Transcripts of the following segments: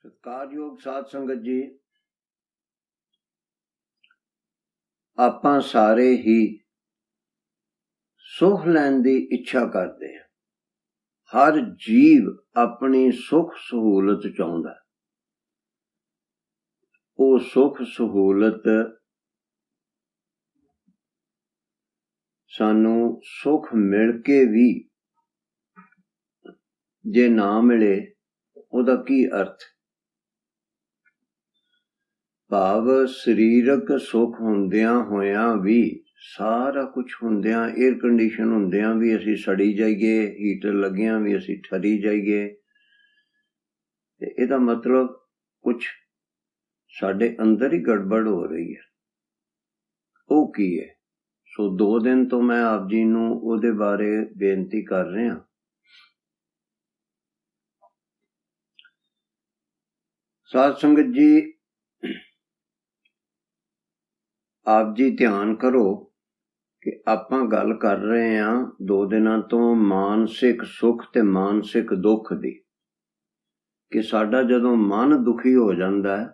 ਸਤਿਕਾਰਯੋਗ ਸਾਧ ਸੰਗਤ ਜੀ, ਆਪਾਂ ਸਾਰੇ ਹੀ ਸੁਖ ਲੈਣ ਦੀ ਇੱਛਾ ਕਰਦੇ ਹਾਂ। ਹਰ ਜੀਵ ਆਪਣੀ ਸੁਖ ਸਹੂਲਤ ਚਾਹੁੰਦਾ। ਉਹ ਸੁਖ ਸਹੂਲਤ ਸਾਨੂੰ ਸੁਖ ਮਿਲ ਕੇ ਵੀ ਜੇ ਨਾ ਮਿਲੇ ਉਹਦਾ ਕੀ ਅਰਥ? ਭਾਵ ਸਰੀਰਕ ਸੁੱਖ ਹੁੰਦਿਆਂ ਹੋਇਆਂ ਵੀ, ਸਾਰਾ ਕੁਝ ਹੁੰਦਿਆਂ, 에ਅਰ ਕੰਡੀਸ਼ਨ ਹੁੰਦਿਆਂ ਵੀ ਅਸੀਂ ਸੜੀ ਜਾਈਏ, ਹੀਟਰ ਲੱਗਿਆਂ ਵੀ ਅਸੀਂ ਠਰੀ ਜਾਈਏ। ਤੇ ਇਹਦਾ ਮਤਲਬ ਕੁਝ ਸਾਡੇ ਅੰਦਰ ਹੀ ਗੜਬੜ ਹੋ ਰਹੀ ਹੈ। ਉਹ ਕੀ ਹੈ? ਸੋ 2 ਦਿਨ ਤੋਂ ਮੈਂ ਆਪ ਜੀ ਨੂੰ ਉਹਦੇ ਬਾਰੇ ਬੇਨਤੀ ਕਰ ਰਿਹਾ। ਸਾਧ ਸੰਗਤ ਜੀ, ਆਪ ਜੀ ਧਿਆਨ ਕਰੋ ਕਿ ਆਪਾਂ ਗੱਲ ਕਰ ਰਹੇ ਹਾਂ 2 ਦਿਨਾਂ ਤੋਂ ਮਾਨਸਿਕ ਸੁੱਖ ਤੇ ਮਾਨਸਿਕ ਦੁੱਖ ਦੀ। ਕਿ ਸਾਡਾ ਜਦੋਂ ਮਨ ਦੁਖੀ ਹੋ ਜਾਂਦਾ ਹੈ,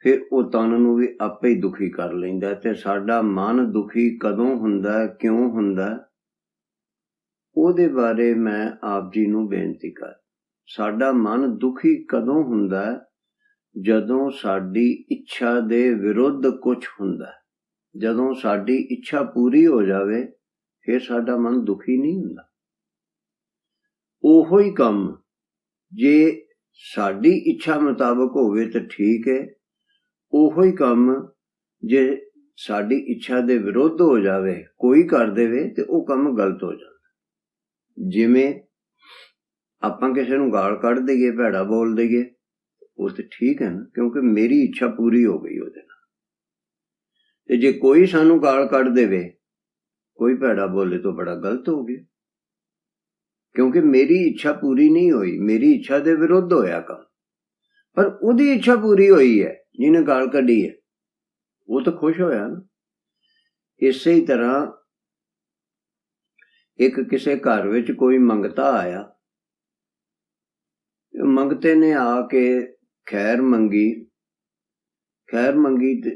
ਫਿਰ ਉਹ ਤਨ ਨੂੰ ਵੀ ਆਪੇ ਹੀ ਦੁਖੀ ਕਰ ਲੈਂਦਾ। ਤੇ ਸਾਡਾ ਮਨ ਦੁਖੀ ਕਦੋਂ ਹੁੰਦਾ, ਕਿਉਂ ਹੁੰਦਾ, ਉਹਦੇ ਬਾਰੇ ਮੈਂ ਆਪ ਜੀ ਨੂੰ ਬੇਨਤੀ ਕਰ। ਸਾਡਾ ਮਨ ਦੁਖੀ ਕਦੋਂ ਹੁੰਦਾ? ਜਦੋਂ ਸਾਡੀ ਇੱਛਾ ਦੇ ਵਿਰੁੱਧ ਕੁਝ ਹੁੰਦਾ। ਜਦੋਂ ਸਾਡੀ ਇੱਛਾ ਪੂਰੀ ਹੋ ਜਾਵੇ, ਫਿਰ ਸਾਡਾ ਮਨ ਦੁਖੀ ਨਹੀਂ ਹੁੰਦਾ। ਉਹੋ ਹੀ ਕੰਮ ਜੇ ਸਾਡੀ ਇੱਛਾ ਮੁਤਾਬਕ ਹੋਵੇ ਤਾਂ ਠੀਕ ਹੈ। ਉਹੋ ਹੀ ਕੰਮ ਜੇ ਸਾਡੀ ਇੱਛਾ ਦੇ ਵਿਰੁੱਧ ਹੋ ਜਾਵੇ, ਕੋਈ ਕਰ ਦੇਵੇ, ਤੇ ਉਹ ਕੰਮ ਗਲਤ ਹੋ ਜਾਂਦਾ। ਜਿਵੇਂ ਆਪਾਂ ਕਿਸੇ ਨੂੰ ਗਾਲ ਕੱਢ ਦਈਏ, ਭੈੜਾ ਬੋਲ ਦਈਏ, ਉਹ ਤੇ ਠੀਕ ਹੈ ਨਾ, ਕਿਉਂਕਿ ਮੇਰੀ ਇੱਛਾ ਪੂਰੀ ਹੋ ਗਈ ਉਹਦੇ ਨਾਲ। ਤੇ ਜੇ ਕੋਈ ਸਾਨੂੰ ਗਾਲ ਕੱਢ ਦੇਵੇ, ਕੋਈ ਭੈੜਾ ਬੋਲੇ, ਤਾਂ ਬੜਾ ਗਲਤ ਹੋ ਗਿਆ, ਕਿਉਂਕਿ ਮੇਰੀ ਇੱਛਾ ਪੂਰੀ ਨਹੀਂ ਹੋਈ, ਮੇਰੀ ਇੱਛਾ ਦੇ ਵਿਰੁੱਧ ਹੋਇਆ ਕੰਮ। ਪਰ ਉਹਦੀ ਇੱਛਾ ਪੂਰੀ ਹੋਈ ਹੈ, ਜਿਹਨੇ ਗਾਲ ਕੱਢੀ ਹੈ, ਉਹ ਤਾਂ ਖੁਸ਼ ਹੋਇਆ ਨਾ। ਇਸੇ ਹੀ ਤਰ੍ਹਾਂ ਇੱਕ ਕਿਸੇ ਘਰ ਵਿੱਚ ਕੋਈ ਮੰਗਤਾ ਆਇਆ, ਮੰਗਤੇ ਨੇ ਆ ਕੇ ਖੈਰ ਮੰਗੀ ਤੇ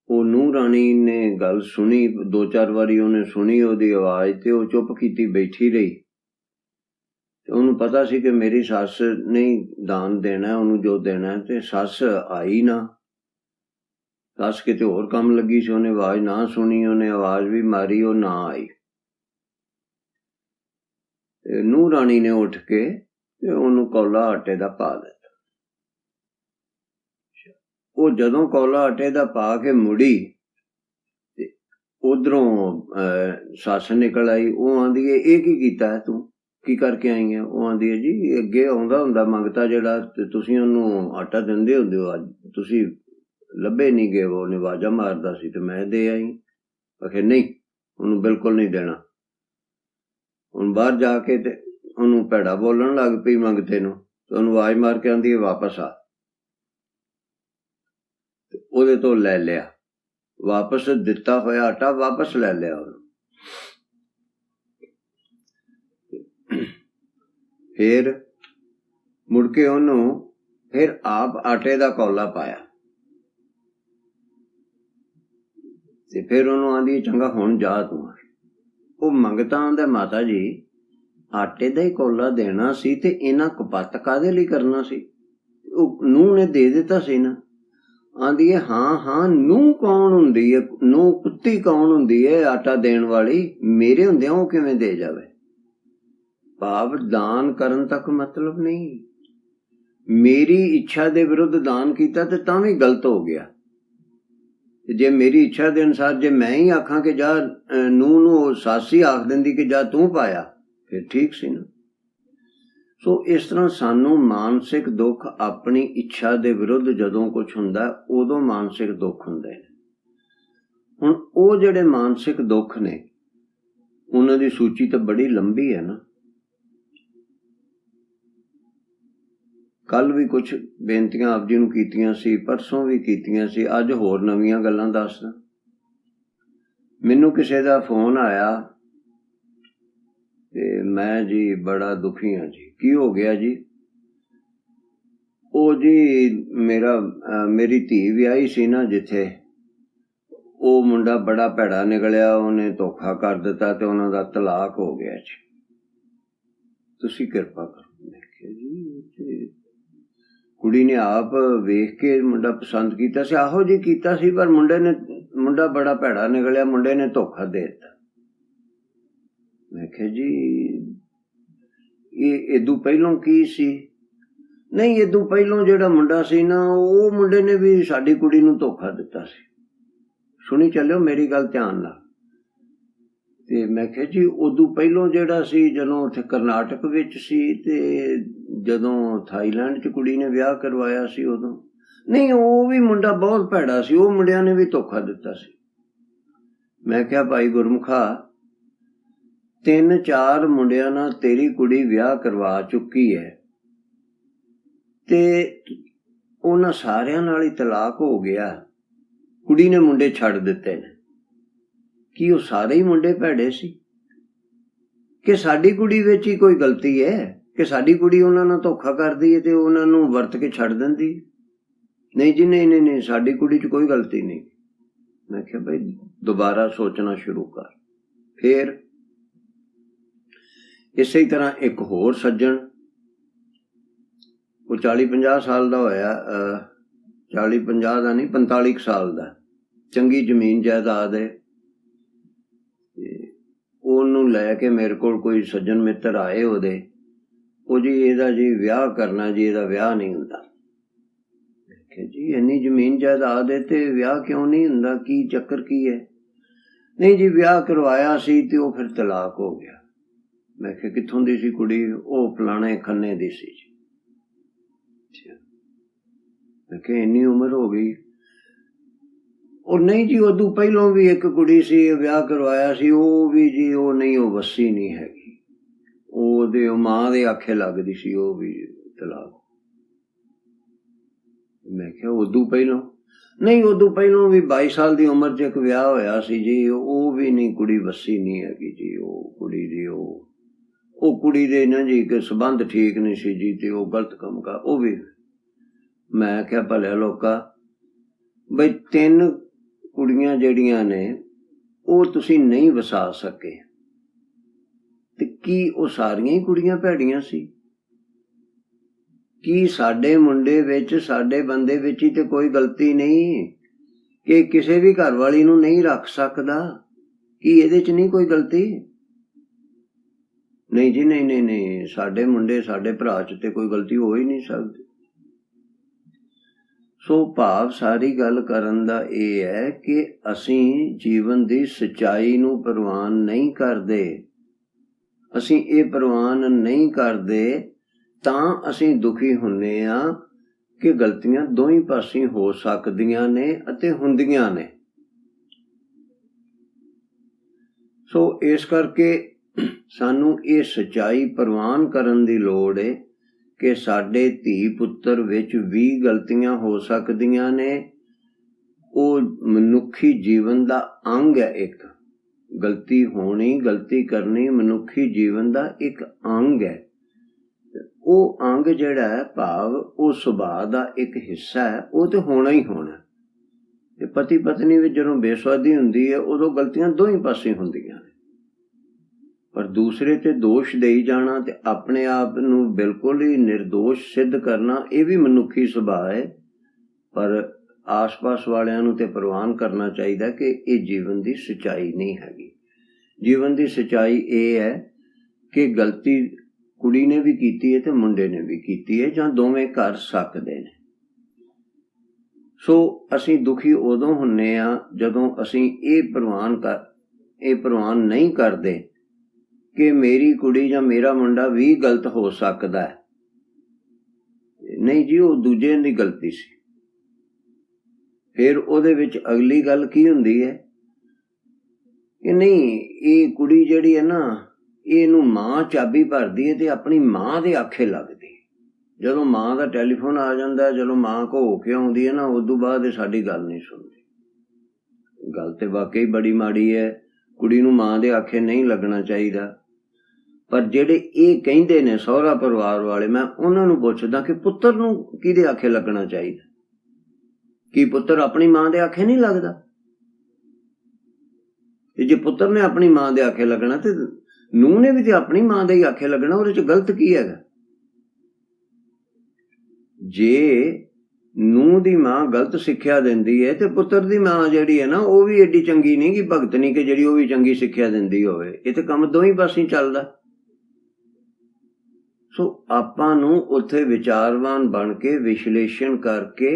ਉਹ ਨੂੰਹ ਰਾਣੀ ਨੇ ਗੱਲ ਸੁਣੀ, 2-4 ਵਾਰੀ ਉਹਨੇ ਸੁਣੀ ਉਹਦੀ ਆਵਾਜ਼, ਤੇ ਉਹ ਚੁੱਪ ਕੀਤੀ ਬੈਠੀ ਰਹੀ। ਤੇ ਉਹਨੂੰ ਪਤਾ ਸੀ ਕਿ ਮੇਰੀ ਸੱਸ ਨਹੀਂ ਦਾਨ ਦੇਣਾ ਉਹਨੂੰ, ਜੋ ਦੇਣਾ। ਤੇ ਸੱਸ ਆਈ ਨਾ, ਸੱਸ ਕਿਤੇ ਹੋਰ ਕੰਮ ਲੱਗੀ ਸੀ, ਉਹਨੇ ਆਵਾਜ਼ ਨਾ ਸੁਣੀ, ਉਹਨੇ ਆਵਾਜ਼ ਵੀ ਮਾਰੀ, ਉਹ ਨਾ ਆਈ। ਤੇ ਨੂੰਹ ਰਾਣੀ ਨੇ ਉੱਠ ਕੇ ਤੇ ਉਹਨੂੰ ਕੌਲਾ ਆਟੇ ਦਾ ਪਾ ਦਿੱਤਾ। ਉਹ ਜਦੋਂ ਕੌਲਾ ਆਟੇ ਦਾ ਪਾ ਕੇ ਮੁੜੀ, ਤੇ ਉਧਰੋਂ ਸੱਸ ਨਿਕਲ ਆਈ। ਉਹ ਆਂਦੀ ਹੈ, ਇਹ ਕੀ ਕੀਤਾ ਹੈ ਤੂੰ, ਕੀ ਕਰਕੇ ਆਈ ਹੈ? ਉਹ ਆਂਦੀ ਹੈ, ਜੀ ਅੱਗੇ ਆਉਂਦਾ ਹੁੰਦਾ ਮੰਗਤਾ ਜਿਹੜਾ, ਤੇ ਤੁਸੀਂ ਉਹਨੂੰ ਆਟਾ ਦਿੰਦੇ ਹੁੰਦੇ ਹੋ, ਅੱਜ ਤੁਸੀਂ ਲੱਭੇ ਨਹੀਂ ਗਏ। ਉਹਨੇ ਆਵਾਜ਼ਾਂ ਮਾਰਦਾ ਸੀ ਤੇ ਮੈਂ ਦੇ ਆਈ। ਆਖੇ ਨਹੀਂ, ਉਹਨੂੰ ਬਿਲਕੁਲ ਨਹੀਂ ਦੇਣਾ। ਹੁਣ ਬਾਹਰ ਜਾ ਕੇ ਤੇ ਉਹਨੂੰ ਭੈੜਾ ਬੋਲਣ ਲੱਗ ਪਈ ਮੰਗਤੇ ਨੂੰ, ਤੇ ਉਹਨੂੰ ਆਵਾਜ਼ ਮਾਰ ਕੇ ਆਂਦੀ ਹੈ, ਵਾਪਸ ਆ। ਉਹਦੇ ਤੋਂ ਲੈ ਲਿਆ, ਵਾਪਸ ਦਿੱਤਾ ਹੋਇਆ ਆਟਾ ਵਾਪਸ ਲੈ ਲਿਆ ਉਹਨੂੰ। ਫਿਰ ਮੁੜ ਕੇ ਉਹਨੂੰ ਫਿਰ ਆਪ ਆਟੇ ਦਾ ਕੌਲਾ ਪਾਇਆ। ਤੇ ਫਿਰ ਉਹਨੂੰ ਆਂਦੀ, ਚੰਗਾ ਹੁਣ ਜਾ ਤੂੰ। ਉਹ ਮੰਗਤਾ ਆਂਦਾ, ਮਾਤਾ ਜੀ ਆਟੇ ਦਾ ਹੀ ਕੌਲਾ ਦੇਣਾ ਸੀ, ਤੇ ਇਹਨਾਂ ਕਪੱਤ ਕਾਹਦੇ ਲਈ ਕਰਨਾ ਸੀ? ਉਹ ਨੂੰਹ ਨੇ ਦੇ ਦਿੱਤਾ ਸੀ ਨਾ। ਆਂਦੀ ਹੈ, ਹਾਂ ਨੂੰਹ ਕੌਣ ਹੁੰਦੀ ਹੈ? ਨੂੰਹ ਕੁੱਤੀ ਕੌਣ ਹੁੰਦੀ ਹੈ ਆਟਾ ਦੇਣ ਵਾਲੀ? ਮੇਰੇ ਹੁੰਦਿਆਂ ਉਹ ਕਿਵੇਂ ਦੇ ਜਾਵੇ? ਭਾਵ ਦਾਨ ਕਰਨ ਤੱਕ ਮਤਲਬ ਨਹੀਂ। ਮੇਰੀ ਇੱਛਾ ਦੇ ਵਿਰੁੱਧ ਦਾਨ ਕੀਤਾ ਤੇ ਤਾਂ ਵੀ ਗਲਤ ਹੋ ਗਿਆ। ਜੇ ਮੇਰੀ ਇੱਛਾ ਦੇ ਅਨੁਸਾਰ ਜੇ ਮੈਂ ਹੀ ਆਖਾਂ ਕਿ ਜਾ, ਨੂੰਹ ਨੂੰ ਸੱਸ ਹੀ ਆਖ ਦਿੰਦੀ ਕਿ ਜਾ ਤੂੰ ਪਾਇਆ, ਫਿਰ ਠੀਕ ਸੀ ਨਾ। ਸੋ ਇਸ ਤਰ੍ਹਾਂ ਸਾਨੂੰ ਮਾਨਸਿਕ ਦੁੱਖ ਆਪਣੀ ਇੱਛਾ ਦੇ ਵਿਰੁੱਧ ਜਦੋਂ ਕੁਝ ਹੁੰਦਾ, ਉਦੋਂ ਮਾਨਸਿਕ ਦੁੱਖ ਹੁੰਦੇ ਨੇ। ਹੁਣ ਉਹ ਜਿਹੜੇ ਮਾਨਸਿਕ ਦੁੱਖ ਨੇ, ਉਹਨਾਂ ਦੀ ਸੂਚੀ ਤਾਂ ਬੜੀ ਲੰਬੀ ਹੈ ਨਾ। ਕੱਲ ਵੀ ਕੁਝ ਬੇਨਤੀਆਂ ਆਪ ਜੀ ਨੂੰ ਕੀਤੀਆਂ ਸੀ, ਪਰਸੋਂ ਵੀ ਕੀਤੀਆਂ ਸੀ, ਅੱਜ ਹੋਰ ਨਵੀਆਂ ਗੱਲਾਂ ਦੱਸਦਾ। ਮੈਨੂੰ ਕਿਸੇ ਦਾ ਫੋਨ ਆਇਆ ਤੇ ਮੈਂ ਜੀ ਬੜਾ ਦੁਖੀ ਹਾਂ ਜੀ। ਕੀ ਹੋ ਗਿਆ ਜੀ? ਉਹ ਜੀ ਮੇਰੀ ਧੀ ਵਿਆਹੀ ਸੀ ਨਾ ਜਿੱਥੇ, ਉਹ ਮੁੰਡਾ ਬੜਾ ਭੈੜਾ ਨਿਕਲਿਆ, ਉਹਨੇ ਧੋਖਾ ਕਰ ਦਿੱਤਾ ਤੇ ਉਹਨਾਂ ਦਾ ਤਲਾਕ ਹੋ ਗਿਆ ਜੀ। ਤੁਸੀਂ ਕਿਰਪਾ ਕਰੋ। ਮੈਂ ਕਿਹਾ ਜੀ ਕੁੜੀ ਨੇ ਆਪ ਵੇਖ ਕੇ ਮੁੰਡਾ ਪਸੰਦ ਕੀਤਾ ਸੀ, ਆਹੋ ਜੀ ਕੀਤਾ ਸੀ, ਪਰ ਮੁੰਡਾ ਬੜਾ ਭੈੜਾ ਨਿਕਲਿਆ, ਮੁੰਡੇ ਨੇ ਧੋਖਾ ਦੇ ਦਿੱਤਾ। ਮੈਂ ਕਿਹਾ ਜੀ ਇਹ ਇਦੋਂ ਪਹਿਲੋਂ ਕੀ ਸੀ? ਨਹੀਂ, ਇਦੋਂ ਪਹਿਲੋਂ ਜਿਹੜਾ ਮੁੰਡਾ ਸੀ ਨਾ, ਉਹ ਮੁੰਡੇ ਨੇ ਵੀ ਸਾਡੀ ਕੁੜੀ ਨੂੰ ਧੋਖਾ ਦਿੱਤਾ ਸੀ। ਸੁਣੀ ਚੱਲਿਓ ਮੇਰੀ ਗੱਲ ਧਿਆਨ ਨਾਲ। ਤੇ ਮੈਂ ਕਿਹਾ ਜੀ ਉਦੋਂ ਪਹਿਲੋਂ ਜਿਹੜਾ ਸੀ, ਜਦੋਂ ਉੱਥੇ ਕਰਨਾਟਕ ਵਿੱਚ ਸੀ ਤੇ ਜਦੋਂ ਥਾਈਲੈਂਡ 'ਚ ਕੁੜੀ ਨੇ ਵਿਆਹ ਕਰਵਾਇਆ ਸੀ ਉਦੋਂ? ਨਹੀਂ, ਉਹ ਵੀ ਮੁੰਡਾ ਬਹੁਤ ਭੈੜਾ ਸੀ, ਉਹ ਮੁੰਡਿਆਂ ਨੇ ਵੀ ਧੋਖਾ ਦਿੱਤਾ ਸੀ। ਮੈਂ ਕਿਹਾ ਭਾਈ ਗੁਰਮੁਖਾ, 3-4 ਮੁੰਡਿਆਂ ਨਾਲ ਤੇਰੀ ਕੁੜੀ ਵਿਆਹ ਕਰਵਾ ਚੁੱਕੀ ਹੈ ਤੇ ਉਹਨਾਂ ਸਾਰਿਆਂ ਨਾਲ ਹੀ ਤਲਾਕ ਹੋ ਗਿਆ, ਕੁੜੀ ਨੇ ਮੁੰਡੇ ਛੱਡ ਦਿੱਤੇ ਨੇ। ਕੀ ਉਹ ਸਾਰੇ ਹੀ ਮੁੰਡੇ ਭੈੜੇ ਸੀ? ਕਿ ਸਾਡੀ ਕੁੜੀ ਵਿੱਚ ਹੀ ਕੋਈ ਗਲਤੀ ਹੈ ਕਿ ਸਾਡੀ ਕੁੜੀ ਉਹਨਾਂ ਨਾਲ ਧੋਖਾ ਕਰਦੀ ਹੈ ਤੇ ਉਹਨਾਂ ਨੂੰ ਵਰਤ ਕੇ ਛੱਡ ਦਿੰਦੀ? ਨਹੀਂ ਜੀ, ਨਹੀਂ, ਸਾਡੀ ਕੁੜੀ 'ਚ ਕੋਈ ਗਲਤੀ ਨਹੀਂ। ਮੈਂ ਕਿਹਾ ਭਾਈ ਦੁਬਾਰਾ ਸੋਚਣਾ ਸ਼ੁਰੂ ਕਰ। ਫੇਰ ਇਸੇ ਤਰ੍ਹਾਂ ਇੱਕ ਹੋਰ ਸੱਜਣ, ਉਹ 40-50 ਸਾਲ ਦਾ ਹੋਇਆ, 40-50 ਦਾ ਨਹੀਂ, 45 ਸਾਲ ਦਾ, ਚੰਗੀ ਜ਼ਮੀਨ ਜਾਇਦਾਦ ਹੈ। ਉਹਨੂੰ ਲੈ ਕੇ ਮੇਰੇ ਕੋਲ ਕੋਈ ਸੱਜਣ ਮਿੱਤਰ ਆਏ ਉਹਦੇ, ਉਹ ਜੀ ਇਹਦਾ ਜੀ ਵਿਆਹ ਕਰਨਾ ਜੀ, ਇਹਦਾ ਵਿਆਹ ਨਹੀਂ ਹੁੰਦਾ। ਦੇਖਿਆ ਜੀ ਇੰਨੀ ਜ਼ਮੀਨ ਜਾਇਦਾਦ ਹੈ ਤੇ ਵਿਆਹ ਕਿਉਂ ਨਹੀਂ ਹੁੰਦਾ? ਕੀ ਚੱਕਰ ਕੀ ਹੈ? ਨਹੀਂ ਜੀ ਵਿਆਹ ਕਰਵਾਇਆ ਸੀ ਤੇ ਉਹ ਫਿਰ ਤਲਾਕ ਹੋ ਗਿਆ। ਮੈਂ ਕਿਹਾ ਕਿੱਥੋਂ ਦੀ ਸੀ ਕੁੜੀ? ਉਹ ਫਲਾਣੇ ਖੰਨੇ ਦੀ ਸੀ ਜੀ। ਮੈਂ ਕਿਹਾ ਇੰਨੀ ਉਮਰ ਹੋ ਗਈ? ਉਹ ਨਹੀਂ ਜੀ ਉਦੋਂ ਪਹਿਲੋਂ ਵੀ ਇੱਕ ਕੁੜੀ ਸੀ, ਵਿਆਹ ਕਰਵਾਇਆ ਸੀ, ਉਹ ਵੀ ਜੀ ਉਹ ਨਹੀਂ, ਉਹ ਵੱਸੀ ਨਹੀਂ ਹੈਗੀ, ਉਹਦੇ ਮਾਂ ਦੇ ਆਖੇ ਲੱਗਦੀ ਸੀ, ਉਹ ਵੀ ਤਲਾਕ। ਮੈਂ ਕਿਹਾ ਉਦੋਂ ਪਹਿਲੋਂ? ਨਹੀਂ, ਉਦੋਂ ਪਹਿਲੋਂ ਵੀ 22 ਸਾਲ ਦੀ ਉਮਰ 'ਚ ਇੱਕ ਵਿਆਹ ਹੋਇਆ ਸੀ ਜੀ, ਉਹ ਵੀ ਨਹੀਂ, ਕੁੜੀ ਵੱਸੀ ਨਹੀਂ ਹੈਗੀ ਜੀ। ਉਹ ਕੁੜੀ ਦੀ ਉਹ ਕੁੜੀ ਦੇ ਨਾ ਜੀ ਕਿ ਸੰਬੰਧ ਠੀਕ ਨਹੀਂ ਸੀ ਜੀ ਤੇ ਉਹ ਗਲਤ ਕੰਮ ਕਰ, ਉਹ ਵੀ। ਮੈਂ ਕਿਹਾ ਭਲਿਆ ਲੋਕਾ, ਬਈ 3 ਕੁੜੀਆਂ ਜਿਹੜੀਆਂ ਨੇ ਉਹ ਤੁਸੀਂ ਨਹੀਂ ਵਸਾ ਸਕੇ ਤੇ ਕੀ ਉਹ ਸਾਰੀਆਂ ਹੀ ਕੁੜੀਆਂ ਭੈੜੀਆਂ ਸੀ? ਕੀ ਸਾਡੇ ਮੁੰਡੇ ਵਿੱਚ, ਸਾਡੇ ਬੰਦੇ ਵਿੱਚ ਹੀ ਤੇ ਕੋਈ ਗਲਤੀ ਨਹੀਂ ਕਿ ਕਿਸੇ ਵੀ ਘਰ ਵਾਲੀ ਨੂੰ ਨਹੀਂ ਰੱਖ ਸਕਦਾ? ਕੀ ਇਹਦੇ 'ਚ ਨਹੀਂ ਕੋਈ ਗਲਤੀ? ਨਹੀਂ ਜੀ, ਨਹੀਂ, ਸਾਡੇ ਮੁੰਡੇ, ਸਾਡੇ ਭਰਾ 'ਚ ਤੇ ਕੋਈ ਗਲਤੀ ਹੋ ਹੀ ਨਹੀਂ ਸਕਦੀ। ਸੋ ਭਾਵ ਸਾਰੀ ਗੱਲ ਕਰਨ ਦਾ ਇਹ ਹੈ ਕਿ ਅਸੀਂ ਜੀਵਨ ਦੀ ਸੱਚਾਈ ਨੂੰ ਪ੍ਰਵਾਨ ਨਹੀਂ ਕਰਦੇ। ਅਸੀਂ ਇਹ ਪ੍ਰਵਾਨ ਨਹੀਂ ਕਰਦੇ ਤਾਂ ਅਸੀਂ ਦੁਖੀ ਹੁੰਦੇ ਹਾਂ ਕਿ ਗਲਤੀਆਂ ਦੋਹੀਂ ਪਾਸੇ ਹੋ ਸਕਦੀਆਂ ਨੇ ਅਤੇ ਹੁੰਦੀਆਂ ਨੇ। ਸੋ ਇਸ ਕਰਕੇ ਸਾਨੂੰ ਇਹ ਸੱਚਾਈ ਪ੍ਰਵਾਨ ਕਰਨ ਦੀ ਲੋੜ ਹੈ ਕਿ ਸਾਡੇ ਧੀ ਪੁੱਤਰ ਵਿੱਚ ਵੀ ਗਲਤੀਆਂ ਹੋ ਸਕਦੀਆਂ ਨੇ। ਉਹ ਮਨੁੱਖੀ ਜੀਵਨ ਦਾ ਅੰਗ ਹੈ। ਇੱਕ ਗਲਤੀ ਹੋਣੀ, ਗਲਤੀ ਕਰਨੀ ਮਨੁੱਖੀ ਜੀਵਨ ਦਾ ਇੱਕ ਅੰਗ ਹੈ। ਉਹ ਅੰਗ ਜਿਹੜਾ ਹੈ, ਭਾਵ ਉਹ ਸੁਭਾਅ ਦਾ ਇੱਕ ਹਿੱਸਾ ਹੈ, ਉਹ ਤੇ ਹੋਣਾ ਹੀ ਹੋਣਾ। ਤੇ ਪਤੀ ਪਤਨੀ ਵਿੱਚ ਜਦੋਂ ਬੇਸੁਆਦੀ ਹੁੰਦੀ ਹੈ ਉਦੋਂ ਗਲਤੀਆਂ ਦੋਹੀਂ ਪਾਸੇ ਹੁੰਦੀਆਂ ਨੇ। ਪਰ ਦੂਸਰੇ ਤੇ ਦੋਸ਼ ਦੇਈ ਜਾਣਾ ਤੇ ਆਪਣੇ ਆਪ ਨੂੰ ਬਿਲਕੁਲ ਹੀ ਨਿਰਦੋਸ਼ ਸਿੱਧ ਕਰਨਾ, ਇਹ ਵੀ ਮਨੁੱਖੀ ਸੁਭਾਅ ਹੈ। ਪਰ ਆਸ-ਪਾਸ ਵਾਲਿਆਂ ਨੂੰ ਤੇ ਪ੍ਰਵਾਨ ਕਰਨਾ ਚਾਹੀਦਾ ਕਿ ਇਹ ਜੀਵਨ ਦੀ ਸੱਚਾਈ ਨਹੀਂ ਹੈਗੀ। ਜੀਵਨ ਦੀ ਸੱਚਾਈ ਇਹ ਹੈ ਕਿ ਗਲਤੀ ਕੁੜੀ ਨੇ ਵੀ ਕੀਤੀ ਹੈ ਤੇ ਮੁੰਡੇ ਨੇ ਵੀ ਕੀਤੀ ਹੈ, ਜਾਂ ਦੋਵੇਂ ਕਰ ਸਕਦੇ ਨੇ। ਸੋ ਅਸੀਂ ਦੁਖੀ ਉਦੋਂ ਹੁੰਨੇ ਆ ਜਦੋਂ ਅਸੀਂ ਇਹ ਪ੍ਰਵਾਨ ਨਹੀਂ ਕਰਦੇ ਕਿ ਮੇਰੀ ਕੁੜੀ ਜਾਂ ਮੇਰਾ ਮੁੰਡਾ ਵੀ ਗਲਤ ਹੋ ਸਕਦਾ ਹੈ। ਨਹੀਂ ਜੀ, ਉਹ ਦੂਜੇ ਦੀ ਗਲਤੀ ਸੀ। ਫਿਰ ਉਹਦੇ ਵਿੱਚ ਅਗਲੀ ਗੱਲ ਕੀ ਹੁੰਦੀ ਹੈ ਕਿ ਨਹੀਂ, ਇਹ ਕੁੜੀ ਜਿਹੜੀ ਹੈ ਨਾ, ਇਹਨੂੰ ਮਾਂ ਚਾਬੀ ਭਰਦੀ ਹੈ ਤੇ ਆਪਣੀ ਮਾਂ ਦੇ ਆਖੇ ਲੱਗਦੀ। ਜਦੋਂ ਮਾਂ ਦਾ ਟੈਲੀਫੋਨ ਆ ਜਾਂਦਾ, ਜਦੋਂ ਮਾਂ ਕੋ ਹੋ ਕੇ ਆਉਂਦੀ ਹੈ ਨਾ, ਉਦੋਂ ਬਾਅਦ ਇਹ ਸਾਡੀ ਗੱਲ ਨਹੀਂ ਸੁਣਦੀ। ਗੱਲ ਤੇ ਵਾਕਈ ਬੜੀ ਮਾੜੀ ਹੈ। ਕੁੜੀ ਨੂੰ ਮਾਂ ਦੇ ਆਖੇ ਨਹੀਂ ਲੱਗਣਾ ਚਾਹੀਦਾ। ਪਰ ਜਿਹੜੇ ਇਹ ਕਹਿੰਦੇ ਨੇ ਸਹੁਰਾ ਪਰਿਵਾਰ ਵਾਲੇ, ਮੈਂ ਉਹਨਾਂ ਨੂੰ ਪੁੱਛਦਾ ਕਿ ਪੁੱਤਰ ਨੂੰ ਕਿਹਦੇ ਆਖੇ ਲੱਗਣਾ ਚਾਹੀਦਾ? ਕੀ ਪੁੱਤਰ ਆਪਣੀ ਮਾਂ ਦੇ ਆਖੇ ਨਹੀਂ ਲੱਗਦਾ? ਤੇ ਜੇ ਪੁੱਤਰ ਨੇ ਆਪਣੀ ਮਾਂ ਦੇ ਆਖੇ ਲੱਗਣਾ ਤੇ ਨੂੰਹ ਨੇ ਵੀ ਤੇ ਆਪਣੀ ਮਾਂ ਦੇ ਹੀ ਆਖੇ ਲੱਗਣਾ। ਉਹਦੇ ਚ ਗਲਤ ਕੀ ਹੈਗਾ? ਜੇ ਨੂੰਹ ਦੀ ਮਾਂ ਗਲਤ ਸਿੱਖਿਆ ਦਿੰਦੀ ਹੈ ਤੇ ਪੁੱਤਰ ਦੀ ਮਾਂ ਜਿਹੜੀ ਹੈ ਨਾ, ਉਹ ਵੀ ਏਡੀ ਚੰਗੀ ਨਹੀਂ ਕਿ ਭਗਤ ਨਹੀਂ ਕਿ ਜਿਹੜੀ ਉਹ ਵੀ ਚੰਗੀ ਸਿੱਖਿਆ ਦਿੰਦੀ ਹੋਵੇ। ਇਹ ਤੇ ਕੰਮ ਦੋਹੀਂ ਪਾਸੇ ਚੱਲਦਾ। ਸੋ ਆਪਾਂ ਨੂੰ ਉੱਥੇ ਵਿਚਾਰਵਾਨ ਬਣ ਕੇ ਵਿਸ਼ਲੇਸ਼ਣ ਕਰਕੇ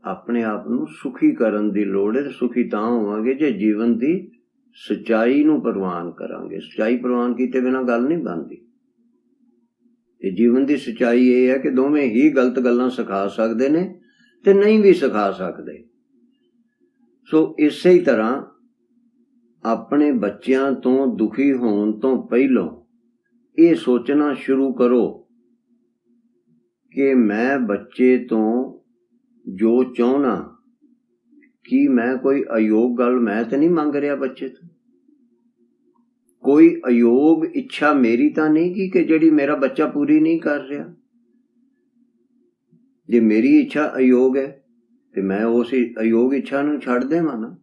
ਆਪਣੇ ਆਪ ਨੂੰ ਸੁਖੀ ਕਰਨ ਦੀ ਲੋੜ ਹੈ। ਸੁਖੀ ਤਾਂ ਹੋਵਾਂਗੇ ਜੇ ਜੀਵਨ ਦੀ ਸੱਚਾਈ ਨੂੰ ਪ੍ਰਵਾਨ ਕਰਾਂਗੇ। ਸੱਚਾਈ ਪ੍ਰਵਾਨ ਕੀਤੇ ਬਿਨਾਂ ਗੱਲ ਨਹੀਂ ਬਣਦੀ। ਤੇ ਜੀਵਨ ਦੀ ਸੱਚਾਈ ਇਹ ਹੈ ਕਿ ਦੋਵੇਂ ਹੀ ਗਲਤ ਗੱਲਾਂ ਸਿਖਾ ਸਕਦੇ ਨੇ ਤੇ ਨਹੀਂ ਵੀ ਸਿਖਾ ਸਕਦੇ। ਸੋ ਇਸੇ ਹੀ ਤਰ੍ਹਾਂ ਆਪਣੇ ਬੱਚਿਆਂ ਤੋਂ ਦੁਖੀ ਹੋਣ ਤੋਂ ਪਹਿਲਾਂ ਇਹ ਸੋਚਣਾ ਸ਼ੁਰੂ ਕਰੋ ਕਿ ਮੈਂ ਬੱਚੇ ਤੋਂ ਜੋ ਚਾਹੁੰਦਾ, ਕੀ ਮੈਂ ਕੋਈ ਅਯੋਗ ਗੱਲ ਮੈਂ ਤਾਂ ਨਹੀਂ ਮੰਗ ਰਿਹਾ ਬੱਚੇ ਤੋਂ? ਕੋਈ ਅਯੋਗ ਇੱਛਾ ਮੇਰੀ ਤਾਂ ਨਹੀਂ ਕਿ ਜਿਹੜੀ ਮੇਰਾ ਬੱਚਾ ਪੂਰੀ ਨਹੀਂ ਕਰ ਰਿਹਾ? ਜੇ ਮੇਰੀ ਇੱਛਾ ਅਯੋਗ ਹੈ ਤੇ ਮੈਂ ਉਸ ਅਯੋਗ ਇੱਛਾ ਨੂੰ ਛੱਡ ਦੇਵਾਂ ਨਾ।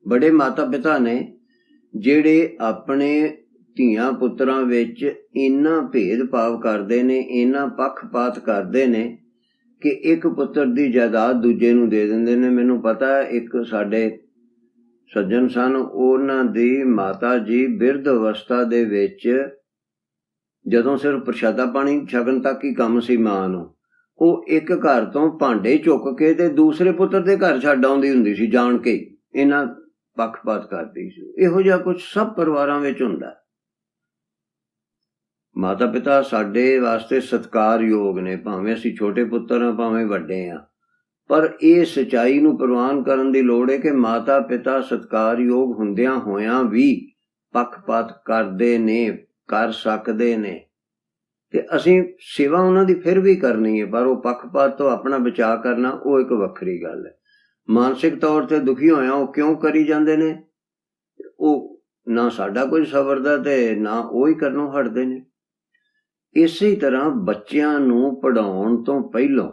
ਬੜੇ ਮਾਤਾ ਪਿਤਾ ਨੇ ਜਿਹੜੇ ਆਪਣੇ ਧੀਆਂ ਪੁੱਤਰਾਂ ਵਿੱਚ ਇੰਨਾ ਭੇਦਭਾਵ ਕਰਦੇ ਨੇ, ਇੰਨਾ ਪੱਖਪਾਤ ਕਰਦੇ ਨੇ ਕਿ ਇੱਕ ਪੁੱਤਰ ਦੀ ਜਾਇਦਾਦ ਦੂਜੇ ਨੂੰ ਦੇ ਦਿੰਦੇ ਨੇ। ਮੈਨੂੰ ਪਤਾ ਇੱਕ ਸਾਡੇ ਸੱਜਣ ਸਨ, ਉਹਨਾਂ ਦੀ ਮਾਤਾ ਜੀ ਬਿਰਧ ਅਵਸਥਾ ਦੇ ਵਿੱਚ ਜਦੋਂ ਸਿਰਫ ਪ੍ਰਸ਼ਾਦਾ ਪਾਣੀ ਛਕਣ ਤੱਕ ਹੀ ਕੰਮ ਸੀ ਮਾਂ ਨੂੰ, ਉਹ ਇੱਕ ਘਰ ਤੋਂ ਭਾਂਡੇ ਚੁੱਕ ਕੇ ਤੇ ਦੂਸਰੇ ਪੁੱਤਰ ਦੇ ਘਰ ਛੱਡ ਆਉਂਦੀ ਹੁੰਦੀ ਸੀ ਜਾਣ ਕੇ। ਇਹਨਾਂ ਪੱਖਪਾਤ ਕਰਦੀ ਸੀ। ਇਹੋ ਜਿਹਾ ਕੁਝ ਸਭ ਪਰਿਵਾਰਾਂ ਵਿੱਚ ਹੁੰਦਾ। ਮਾਤਾ ਪਿਤਾ ਸਾਡੇ ਵਾਸਤੇ ਸਤਿਕਾਰਯੋਗ ਨੇ, ਭਾਵੇਂ ਅਸੀਂ ਛੋਟੇ ਪੁੱਤਰ ਹਾਂ ਭਾਵੇਂ ਵੱਡੇ ਹਾਂ, ਪਰ ਇਹ ਸੱਚਾਈ ਨੂੰ ਪ੍ਰਵਾਨ ਕਰਨ ਦੀ ਲੋੜ ਹੈ ਕਿ ਮਾਤਾ ਪਿਤਾ ਸਤਿਕਾਰਯੋਗ ਹੁੰਦਿਆਂ ਹੋਇਆਂ ਵੀ ਪੱਖਪਾਤ ਕਰਦੇ ਨੇ, ਕਰ ਸਕਦੇ ਨੇ। ਤੇ ਅਸੀਂ ਸੇਵਾ ਉਹਨਾਂ ਦੀ ਫਿਰ ਵੀ ਕਰਨੀ ਹੈ, ਪਰ ਉਹ ਪੱਖਪਾਤ ਤੋਂ ਆਪਣਾ ਬਚਾਅ ਕਰਨਾ ਉਹ ਇੱਕ ਵੱਖਰੀ ਗੱਲ ਹੈ। ਮਾਨਸਿਕ ਤੌਰ ਤੇ ਦੁਖੀ ਹੋਇਆ ਉਹ ਕਿਉਂ ਕਰੀ ਜਾਂਦੇ ਨੇ? ਉਹ ਨਾ ਸਾਡਾ ਕੋਈ ਸਬਰਦਾ ਤੇ ਨਾ ਉਹ ਹੀ ਕਰਨੋਂ ਹਟਦੇ ਨੇ। ਇਸੇ ਤਰ੍ਹਾਂ ਬੱਚਿਆਂ ਨੂੰ ਪੜ੍ਹਾਉਣ ਤੋਂ ਪਹਿਲਾਂ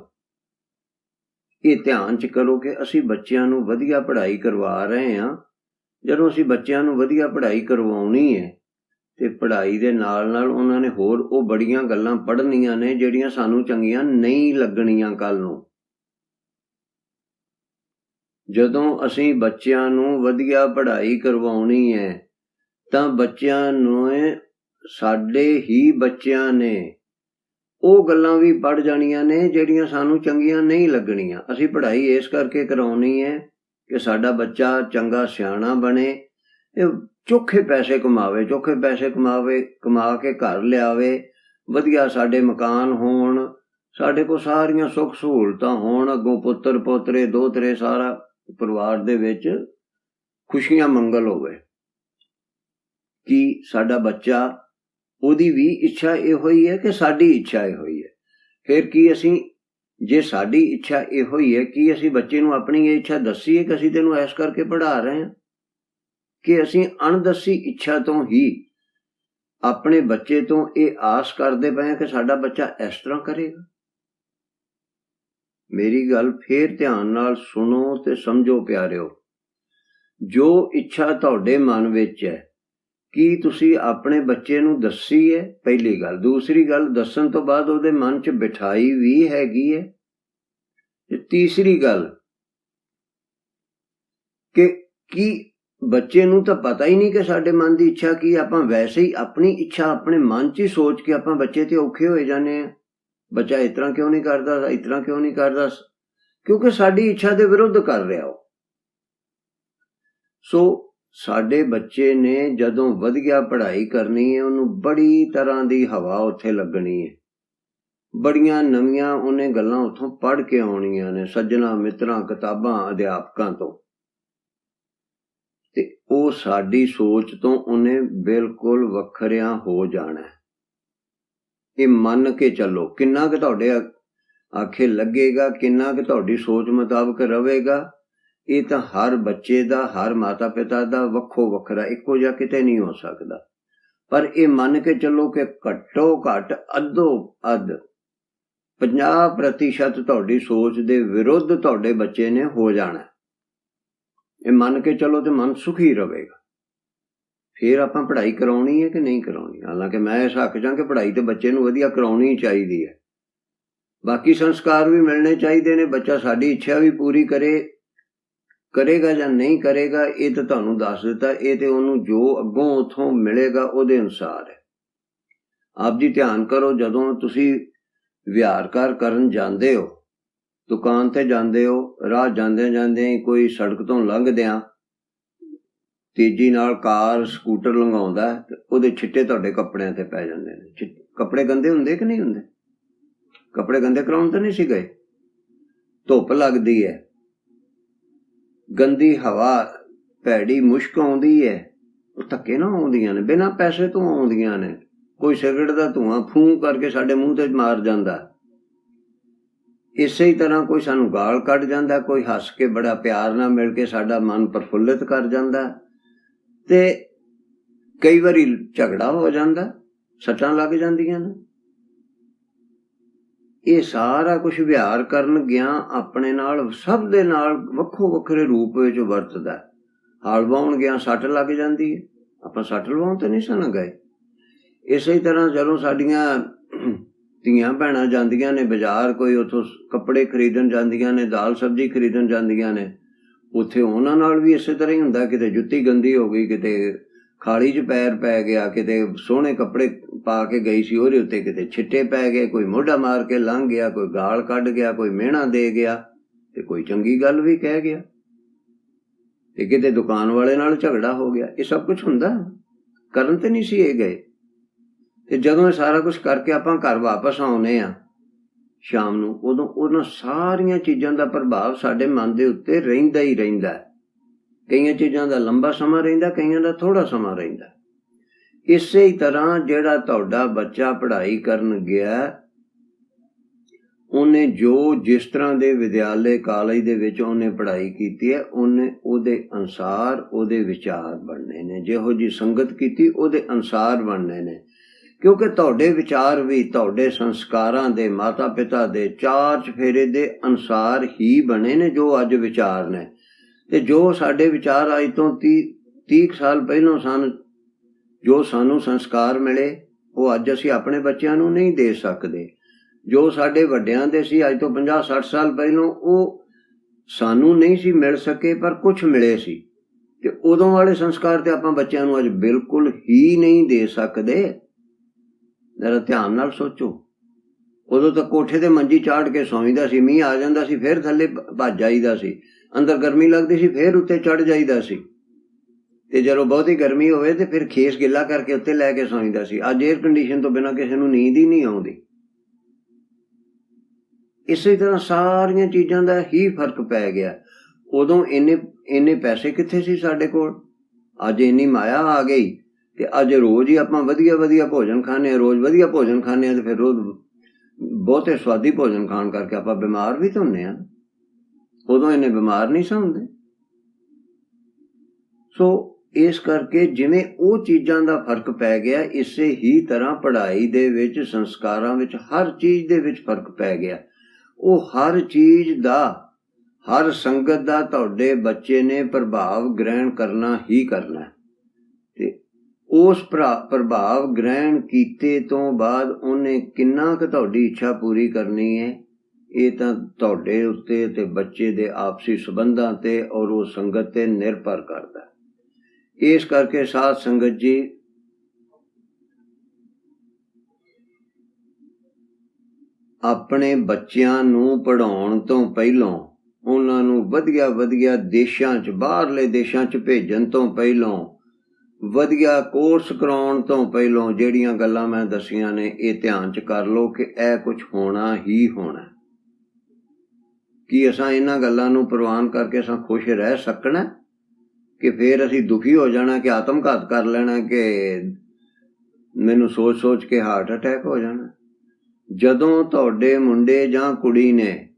ਇਹ ਧਿਆਨ 'ਚ ਕਰੋ ਕਿ ਅਸੀਂ ਬੱਚਿਆਂ ਨੂੰ ਵਧੀਆ ਪੜ੍ਹਾਈ ਕਰਵਾ ਰਹੇ ਹਾਂ। ਜਦੋਂ ਅਸੀਂ ਬੱਚਿਆਂ ਨੂੰ ਵਧੀਆ ਪੜ੍ਹਾਈ ਕਰਵਾਉਣੀ ਹੈ ਤੇ ਪੜ੍ਹਾਈ ਦੇ ਨਾਲ ਨਾਲ ਉਹਨਾਂ ਨੇ ਹੋਰ ਉਹ ਬੜੀਆਂ ਗੱਲਾਂ ਪੜ੍ਹਨੀਆਂ ਨੇ ਜਿਹੜੀਆਂ ਸਾਨੂੰ ਚੰਗੀਆਂ ਨਹੀਂ ਲੱਗਣੀਆਂ ਕੱਲ੍ਹ ਨੂੰ। ਜਦੋਂ ਅਸੀਂ ਬੱਚਿਆਂ ਨੂੰ ਵਧੀਆ ਪੜ੍ਹਾਈ ਕਰਵਾਉਣੀ ਹੈ ਤਾਂ ਬੱਚਿਆਂ ਨੂੰ ਸਾਡੇ ਹੀ ਬੱਚਿਆਂ ਨੇ ਉਹ ਗੱਲਾਂ ਵੀ ਪੜ੍ਹ ਜਾਣੀਆਂ ਨੇ ਜਿਹੜੀਆਂ ਸਾਨੂੰ ਚੰਗੀਆਂ ਨਹੀਂ ਲੱਗਣੀਆਂ। ਅਸੀਂ ਪੜ੍ਹਾਈ ਇਸ ਕਰਕੇ ਕਰਾਉਣੀ ਹੈ ਕਿ ਸਾਡਾ ਬੱਚਾ ਚੰਗਾ ਸਿਆਣਾ ਬਣੇ, ਇਹ ਚੋਖੇ ਪੈਸੇ ਕਮਾਵੇ, ਕਮਾ ਕੇ ਘਰ ਲਿਆਵੇ, ਵਧੀਆ ਸਾਡੇ ਮਕਾਨ ਹੋਣ, ਸਾਡੇ ਕੋਲ ਸਾਰੀਆਂ ਸੁੱਖ ਸਹੂਲਤਾਂ ਹੋਣ, ਅੱਗੋਂ ਪੁੱਤਰ ਪੋਤਰੇ ਦੋਤਰੇ ਸਾਰਾ ਪਰਿਵਾਰ ਦੇ ਵਿੱਚ ਖੁਸ਼ੀਆਂ ਮੰਗਲ ਹੋਵੇ। ਕਿ ਸਾਡਾ ਬੱਚਾ, ਉਹਦੀ ਵੀ ਇੱਛਾ ਇਹੋ ਹੀ ਹੈ ਕਿ ਸਾਡੀ ਇੱਛਾ ਇਹੋ ਹੀ ਹੈ? ਫਿਰ ਕੀ ਅਸੀਂ, ਜੇ ਸਾਡੀ ਇੱਛਾ ਇਹੋ ਹੀ ਹੈ, ਕੀ ਅਸੀਂ ਬੱਚੇ ਨੂੰ ਆਪਣੀ ਇਹ ਇੱਛਾ ਦੱਸੀਏ ਕਿ ਅਸੀਂ ਤੈਨੂੰ ਐਸ ਕਰਕੇ ਪੜ੍ਹਾ ਰਹੇ ਹਾਂ? ਕਿ ਅਸੀਂ ਅਣਦੱਸੀ ਇੱਛਾ ਤੋਂ ਹੀ ਆਪਣੇ ਬੱਚੇ ਤੋਂ ਇਹ ਆਸ ਕਰਦੇ ਪਏ ਹਾਂ ਕਿ ਸਾਡਾ ਬੱਚਾ ਇਸ ਤਰ੍ਹਾਂ ਕਰੇਗਾ? ਮੇਰੀ ਗੱਲ ਫੇਰ ਧਿਆਨ ਨਾਲ ਸੁਣੋ ਤੇ ਸਮਝੋ ਪਿਆਰਿਓ। ਜੋ ਇੱਛਾ ਤੁਹਾਡੇ ਮਨ ਵਿੱਚ ਹੈ, ਕੀ ਤੁਸੀਂ ਆਪਣੇ ਬੱਚੇ ਨੂੰ ਦੱਸੀ ਹੈ? ਪਹਿਲੀ ਗੱਲ। ਦੂਸਰੀ ਗੱਲ, ਦੱਸਣ ਤੋਂ ਬਾਅਦ ਉਹਦੇ ਮਨ 'ਚ ਬਿਠਾਈ ਵੀ ਹੈਗੀ ਹੈ? ਤੇ ਤੀਸਰੀ ਗੱਲ ਕਿ ਕੀ ਬੱਚੇ ਨੂੰ ਤਾਂ ਪਤਾ ਹੀ ਨਹੀਂ ਕਿ ਸਾਡੇ ਮਨ ਦੀ ਇੱਛਾ ਕੀ? ਆਪਾਂ ਵੈਸੇ ਹੀ ਆਪਣੀ ਇੱਛਾ ਆਪਣੇ ਮਨ 'ਚ ਹੀ ਸੋਚ ਕੇ ਆਪਾਂ ਬੱਚੇ ਤੇ ਔਖੇ ਹੋਏ ਜਾਂਦੇ ਹਾਂ। ਬੱਚਾ ਇਸ ਤਰ੍ਹਾਂ ਕਿਉਂ ਨਹੀਂ ਕਰਦਾ, ਇਸ ਤਰ੍ਹਾਂ ਕਿਉਂ ਨਹੀਂ ਕਰਦਾ? ਕਿਉਂਕਿ ਸਾਡੀ ਇੱਛਾ ਦੇ ਵਿਰੁੱਧ ਕਰ ਰਿਹਾ ਉਹ। ਸੋ ਸਾਡੇ ਬੱਚੇ ਨੇ ਜਦੋਂ ਵਧੀਆ ਪੜ੍ਹਾਈ ਕਰਨੀ ਹੈ, ਉਹਨੂੰ ਬੜੀ ਤਰ੍ਹਾਂ ਦੀ ਹਵਾ ਉੱਥੇ ਲੱਗਣੀ ਹੈ, ਬੜੀਆਂ ਨਵੀਆਂ ਉਹਨੇ ਗੱਲਾਂ ਉੱਥੋਂ ਪੜ੍ਹ ਕੇ ਆਉਣੀਆਂ ਨੇ, ਸੱਜਣਾ ਮਿੱਤਰਾਂ, ਕਿਤਾਬਾਂ, ਅਧਿਆਪਕਾਂ ਤੋਂ। ਤੇ ਉਹ ਸਾਡੀ ਸੋਚ ਤੋਂ ਉਹਨੇ ਬਿਲਕੁਲ ਵੱਖਰਿਆਂ ਹੋ ਜਾਣਾ। ਇਹ ਮੰਨ ਕੇ ਚੱਲੋ। ਕਿੰਨਾ ਕੁ ਤੁਹਾਡੇ ਆਖੇ ਲੱਗੇਗਾ, ਕਿੰਨਾ ਕੁ ਤੁਹਾਡੀ ਸੋਚ ਮੁਤਾਬਕ ਰਹੇਗਾ, ਇਹ ਤਾਂ ਹਰ ਬੱਚੇ ਦਾ, ਹਰ ਮਾਤਾ ਪਿਤਾ ਦਾ ਵੱਖੋ ਵੱਖਰਾ, ਇੱਕੋ ਜਿਹਾ ਕਿਤੇ ਨਹੀਂ ਹੋ ਸਕਦਾ। ਪਰ ਇਹ ਮੰਨ ਕੇ ਚੱਲੋ ਕਿ ਘੱਟੋ ਘੱਟ ਅੱਧੋ ਅੱਧ 50% ਤੁਹਾਡੀ ਸੋਚ ਦੇ ਵਿਰੁੱਧ ਤੁਹਾਡੇ ਬੱਚੇ ਨੇ ਹੋ ਜਾਣਾ। ਇਹ ਮੰਨ ਕੇ ਚਲੋ ਤੇ ਮਨ ਸੁਖੀ ਰਹੇਗਾ। ਫਿਰ ਆਪਾਂ ਪੜ੍ਹਾਈ ਕਰਾਉਣੀ ਹੈ ਕਿ ਨਹੀਂ ਕਰਾਉਣੀ। ਹਾਲਾਂਕਿ ਮੈਂ ਇਸ ਹੱਕ 'ਚ ਹਾਂ ਕਿ ਪੜ੍ਹਾਈ ਤੇ ਬੱਚੇ ਨੂੰ ਵਧੀਆ ਕਰਾਉਣੀ ਹੀ ਚਾਹੀਦੀ ਹੈ। ਬਾਕੀ ਸੰਸਕਾਰ ਵੀ ਮਿਲਣੇ ਚਾਹੀਦੇ ਨੇ। ਬੱਚਾ ਸਾਡੀ ਇੱਛਾ ਵੀ ਪੂਰੀ ਕਰੇਗਾ ਜਾਂ ਨਹੀਂ ਕਰੇਗਾ ਇਹ ਤਾਂ ਤੁਹਾਨੂੰ ਦੱਸ ਦਿੱਤਾ। ਇਹ ਤੇ ਉਹਨੂੰ ਜੋ ਅੱਗੋਂ ਉੱਥੋਂ ਮਿਲੇਗਾ ਉਹਦੇ ਅਨੁਸਾਰ ਹੈ। ਆਪ ਜੀ ਧਿਆਨ ਕਰੋ, ਜਦੋਂ ਤੁਸੀਂ ਵਿਹਾਰ ਕਰਨ ਜਾਂਦੇ ਹੋ, ਦੁਕਾਨ ਤੇ ਜਾਂਦੇ ਹੋ, ਰਾਹ ਜਾਂਦੇ ਕੋਈ ਸੜਕ ਤੋਂ ਲੰਘਦਿਆਂ ਤੇਜ਼ੀ ਨਾਲ ਕਾਰ ਸਕੂਟਰ ਲੰਘਾਉਂਦਾ ਤੇ ਉਹਦੇ ਛਿੱਟੇ ਤੁਹਾਡੇ ਕੱਪੜਿਆਂ ਤੇ ਪੈ ਜਾਂਦੇ ਨੇ। ਕੱਪੜੇ ਗੰਦੇ ਹੁੰਦੇ ਕਿ ਨਹੀਂ ਹੁੰਦੇ? ਕੱਪੜੇ ਗੰਦੇ ਕਰਾਉਣ ਤਾਂ ਨਹੀਂ ਸੀ ਗਏ। ਧੁੱਪ ਲੱਗਦੀ ਹੈ, ਗੰਦੀ ਹਵਾ, ਭੈੜੀ ਮੁਸ਼ਕ ਆਉਂਦੀ ਹੈ, ਉਹ ਧੱਕੇ ਨਾਲ ਆਉਂਦੀਆਂ ਨੇ, ਬਿਨਾਂ ਪੈਸੇ ਤੋਂ ਆਉਂਦੀਆਂ ਨੇ। ਕੋਈ ਸਿਗਰਟ ਦਾ ਧੂੰਆਂ ਫੂੰ ਕਰਕੇ ਸਾਡੇ ਮੂੰਹ ਤੇ ਮਾਰ ਜਾਂਦਾ। ਇਸੇ ਹੀ ਤਰ੍ਹਾਂ ਕੋਈ ਸਾਨੂੰ ਗਾਲ ਕੱਢ ਜਾਂਦਾ, ਕੋਈ ਹੱਸ ਕੇ ਬੜਾ ਪਿਆਰ ਨਾਲ ਮਿਲ ਕੇ ਸਾਡਾ ਮਨ ਪ੍ਰਫੁੱਲਿਤ ਕਰ ਜਾਂਦਾ, ਤੇ ਕਈ ਵਾਰੀ ਝਗੜਾ ਹੋ ਜਾਂਦਾ, ਸੱਟਾਂ ਲੱਗ ਜਾਂਦੀਆਂ ਨੇ। ਇਹ ਸਾਰਾ ਕੁਝ ਵਿਹਾਰ ਕਰਨ ਗਿਆ ਆਪਣੇ ਨਾਲ, ਸਭ ਦੇ ਨਾਲ ਵੱਖੋ ਵੱਖਰੇ ਰੂਪ ਵਿੱਚ ਵਰਤਦਾ। ਹਲ ਵਾਹੁਣ ਗਿਆ ਸੱਟ ਲੱਗ ਜਾਂਦੀ ਹੈ, ਆਪਾਂ ਸੱਟ ਲਵਾਉਣ ਤੇ ਨਹੀਂ ਸਨ ਗਏ। ਇਸੇ ਤਰ੍ਹਾਂ ਜਦੋਂ ਸਾਡੀਆਂ ਧੀਆਂ ਭੈਣਾਂ ਜਾਂਦੀਆਂ ਨੇ ਬਾਜ਼ਾਰ, ਕੋਈ ਉੱਥੋਂ ਕੱਪੜੇ ਖਰੀਦਣ ਜਾਂਦੀਆਂ ਨੇ, ਦਾਲ ਸਬਜ਼ੀ ਖਰੀਦਣ ਜਾਂਦੀਆਂ ਨੇ, ਉੱਥੇ ਉਹਨਾਂ ਨਾਲ ਵੀ ਇਸੇ ਤਰ੍ਹਾਂ ਹੀ ਹੁੰਦਾ। ਕਿਤੇ ਜੁੱਤੀ ਗੰਦੀ ਹੋ ਗਈ, ਕਿਤੇ ਖਾਲੀ 'ਚ ਪੈਰ ਪੈ ਗਿਆ, ਕਿਤੇ ਸੋਹਣੇ ਕੱਪੜੇ ਪਾ ਕੇ ਗਈ ਸੀ ਉਹਦੇ ਉੱਤੇ ਕਿਤੇ ਛਿੱਟੇ ਪੈ ਗਏ, ਕੋਈ ਮੋਢਾ ਮਾਰ ਕੇ ਲੰਘ ਗਿਆ, ਕੋਈ ਗਾਲ ਕੱਢ ਗਿਆ, ਕੋਈ ਮਿਹਣਾ ਦੇ ਗਿਆ, ਤੇ ਕੋਈ ਚੰਗੀ ਗੱਲ ਵੀ ਕਹਿ ਗਿਆ, ਤੇ ਕਿਤੇ ਦੁਕਾਨ ਵਾਲੇ ਨਾਲ ਝਗੜਾ ਹੋ ਗਿਆ। ਇਹ ਸਭ ਕੁਝ ਹੁੰਦਾ, ਕਰਨ ਤੇ ਨਹੀਂ ਸੀ ਇਹ ਗਏ। ਤੇ ਜਦੋਂ ਇਹ ਸਾਰਾ ਕੁਝ ਕਰਕੇ ਆਪਾਂ ਘਰ ਵਾਪਸ ਆਉਂਦੇ ਹਾਂ ਸ਼ਾਮ ਨੂੰ, ਉਦੋਂ ਉਹਨਾਂ ਸਾਰੀਆਂ ਚੀਜ਼ਾਂ ਦਾ ਪ੍ਰਭਾਵ ਸਾਡੇ ਮਨ ਦੇ ਉੱਤੇ ਰਹਿੰਦਾ ਹੀ ਰਹਿੰਦਾ। ਕਈਆਂ ਚੀਜ਼ਾਂ ਦਾ ਲੰਬਾ ਸਮਾਂ ਰਹਿੰਦਾ, ਕਈਆਂ ਦਾ ਥੋੜਾ ਸਮਾਂ ਰਹਿੰਦਾ। ਇਸੇ ਹੀ ਤਰ੍ਹਾਂ ਜਿਹੜਾ ਤੁਹਾਡਾ ਬੱਚਾ ਪੜ੍ਹਾਈ ਕਰਨ ਗਿਆ, ਉਹਨੇ ਜੋ ਜਿਸ ਤਰ੍ਹਾਂ ਦੇ ਵਿਦਿਆਲੇ ਕਾਲਜ ਦੇ ਵਿੱਚ ਉਹਨੇ ਪੜ੍ਹਾਈ ਕੀਤੀ ਹੈ, ਉਹਨੇ ਉਹਦੇ ਅਨੁਸਾਰ ਉਹਦੇ ਵਿਚਾਰ ਬਣਨੇ ਨੇ। ਜਿਹੋ ਜਿਹੀ ਸੰਗਤ ਕੀਤੀ ਉਹਦੇ ਅਨੁਸਾਰ ਬਣਨੇ ਨੇ। ਕਿਉਂਕਿ ਤੁਹਾਡੇ ਵਿਚਾਰ ਵੀ ਤੁਹਾਡੇ ਸੰਸਕਾਰਾਂ ਦੇ, ਮਾਤਾ ਪਿਤਾ ਦੇ ਚਾਰ ਚਫੇਰੇ ਦੇ ਅਨੁਸਾਰ ਹੀ ਬਣੇ ਨੇ ਜੋ ਅੱਜ ਵਿਚਾਰ ਨੇ। ਤੇ ਜੋ ਸਾਡੇ ਵਿਚਾਰ ਅੱਜ ਤੋਂ 30 ਸਾਲ ਪਹਿਲਾਂ ਸਨ, ਜੋ ਸਾਨੂੰ ਸੰਸਕਾਰ ਮਿਲੇ, ਉਹ ਅੱਜ ਅਸੀਂ ਆਪਣੇ ਬੱਚਿਆਂ ਨੂੰ ਨਹੀਂ ਦੇ ਸਕਦੇ। ਜੋ ਸਾਡੇ ਵੱਡਿਆਂ ਦੇ ਸੀ ਅੱਜ ਤੋਂ 50-60 ਸਾਲ ਪਹਿਲਾਂ, ਉਹ ਸਾਨੂੰ ਨਹੀਂ ਸੀ ਮਿਲ ਸਕੇ, ਪਰ ਕੁਛ ਮਿਲੇ ਸੀ। ਤੇ ਉਦੋਂ ਵਾਲੇ ਸੰਸਕਾਰ ਤੇ ਆਪਾਂ ਬੱਚਿਆਂ ਨੂੰ ਅੱਜ ਬਿਲਕੁਲ ਹੀ ਨਹੀਂ ਦੇ ਸਕਦੇ। ਜਰਾ ਧਿਆਨ ਨਾਲ ਸੋਚੋ। ਉਦੋਂ ਤਾਂ ਕੋਠੇ ਤੇ ਮੰਜੀ ਚਾੜ ਕੇ ਸੌਂਈਦਾ ਸੀ, ਮੀਂਹ ਆ ਜਾਂਦਾ ਸੀ ਫਿਰ ਥੱਲੇ ਭੱਜ ਜਾਈਦਾ ਸੀ, ਅੰਦਰ ਗਰਮੀ ਲੱਗਦੀ ਸੀ ਫਿਰ ਉੱਤੇ ਚੜ ਜਾਈਦਾ ਸੀ, ਤੇ ਜਦੋਂ ਬਹੁਤੀ ਗਰਮੀ ਹੋਵੇ ਤੇ ਫਿਰ ਖੇਸ ਗਿੱਲਾ ਕਰਕੇ ਉੱਤੇ ਲੈ ਕੇ ਸੌਂਈਦਾ ਸੀ। ਅੱਜ 에ਅਰ ਕੰਡੀਸ਼ਨ ਤੋਂ ਬਿਨਾਂ ਕਿਸੇ ਨੂੰ ਨੀਂਦ ਹੀ ਨਹੀਂ ਆਉਂਦੀ। ਇਸੇ ਤਰ੍ਹਾਂ ਸਾਰੀਆਂ ਚੀਜ਼ਾਂ ਦਾ ਹੀ ਫਰਕ ਪੈ ਗਿਆ। ਉਦੋਂ ਇੰਨੇ ਪੈਸੇ ਕਿੱਥੇ ਸੀ ਸਾਡੇ ਕੋਲ, ਅੱਜ ਇੰਨੀ ਮਾਇਆ ਆ ਗਈ, ਤੇ ਅੱਜ ਰੋਜ਼ ਹੀ ਆਪਾਂ ਵਧੀਆ ਭੋਜਨ ਖਾਂਦੇ ਹਾਂ, ਰੋਜ਼ ਵਧੀਆ ਭੋਜਨ ਖਾਂਦੇ ਹਾਂ, ਤੇ ਫਿਰ ਰੋਜ਼ ਬਹੁਤੇ ਸਵਾਦੀ ਭੋਜਨ ਖਾਣ ਕਰਕੇ ਆਪਾਂ ਬਿਮਾਰ ਵੀ ਤਾਂ ਹੁੰਦੇ ਹਾਂ। ਉਦੋਂ ਇੰਨੇ ਬਿਮਾਰ ਨਹੀਂ ਸਨ ਹੁੰਦੇ। ਸੋ ਇਸ ਕਰਕੇ ਜਿਵੇਂ ਉਹ ਚੀਜ਼ਾਂ ਦਾ ਫਰਕ ਪੈ ਗਿਆ, ਇਸੇ ਹੀ ਤਰ੍ਹਾਂ ਪੜ੍ਹਾਈ ਦੇ ਵਿੱਚ, ਸੰਸਕਾਰਾਂ ਵਿੱਚ, ਹਰ ਚੀਜ਼ ਦੇ ਵਿੱਚ ਫਰਕ ਪੈ ਗਿਆ। ਉਹ ਹਰ ਚੀਜ਼ ਦਾ, ਹਰ ਸੰਗਤ ਦਾ ਤੁਹਾਡੇ ਬੱਚੇ ਨੇ ਪ੍ਰਭਾਵ ਗ੍ਰਹਿਣ ਕਰਨਾ ਹੀ ਕਰਨਾ। ਤੇ ਉਸ ਪ੍ਰਭਾਵ ਗ੍ਰਹਿਣ ਕੀਤੇ ਤੋਂ ਬਾਅਦ ਉਹਨੇ ਕਿੰਨਾ ਕੁ ਤੁਹਾਡੀ ਇੱਛਾ ਪੂਰੀ ਕਰਨੀ ਹੈ, ਇਹ ਤਾਂ ਤੁਹਾਡੇ ਉੱਤੇ ਤੇ ਬੱਚੇ ਦੇ ਆਪਸੀ ਸੰਬੰਧਾਂ ਤੇ ਔਰ ਉਹ ਸੰਗਤ ਤੇ ਨਿਰਭਰ ਕਰਦਾ। ਇਸ ਕਰਕੇ ਸਾਧ ਸੰਗਤ ਜੀ, ਆਪਣੇ ਬੱਚਿਆਂ ਨੂੰ ਪੜ੍ਹਾਉਣ ਤੋਂ ਪਹਿਲਾਂ, ਉਹਨਾਂ ਨੂੰ ਵਧੀਆ ਦੇਸ਼ਾਂ 'ਚ, ਬਾਹਰਲੇ ਦੇਸ਼ਾਂ 'ਚ ਭੇਜਣ ਤੋਂ ਪਹਿਲਾਂ, ਵਧੀਆ ਕੋਰਸ ਕਰਾਉਣ ਤੋਂ ਪਹਿਲਾਂ ਜਿਹੜੀਆਂ ਗੱਲਾਂ ਮੈਂ ਦੱਸੀਆਂ ਨੇ, ਇਹ ਧਿਆਨ 'ਚ ਕਰ ਲਓ ਕਿ ਇਹ ਕੁਝ ਹੋਣਾ ਹੀ ਹੋਣਾ। ਕੀ ਅਸਾਂ ਇਹਨਾਂ ਗੱਲਾਂ ਨੂੰ ਪ੍ਰਵਾਨ ਕਰਕੇ ਅਸਾਂ ਖੁਸ਼ ਰਹਿ ਸਕਣਾ, ਕਿ ਫਿਰ ਅਸੀਂ ਦੁਖੀ ਹੋ ਜਾਣਾ, ਕਿ ਆਤਮਘਾਤ ਕਰ ਲੈਣਾ, ਕਿ ਮੈਨੂੰ ਸੋਚ ਕੇ ਹਾਰਟ ਅਟੈਕ ਹੋ ਜਾਣਾ। ਜਦੋਂ ਤੁਹਾਡੇ ਮੁੰਡੇ ਜਾਂ ਕੁੜੀ ਨੇ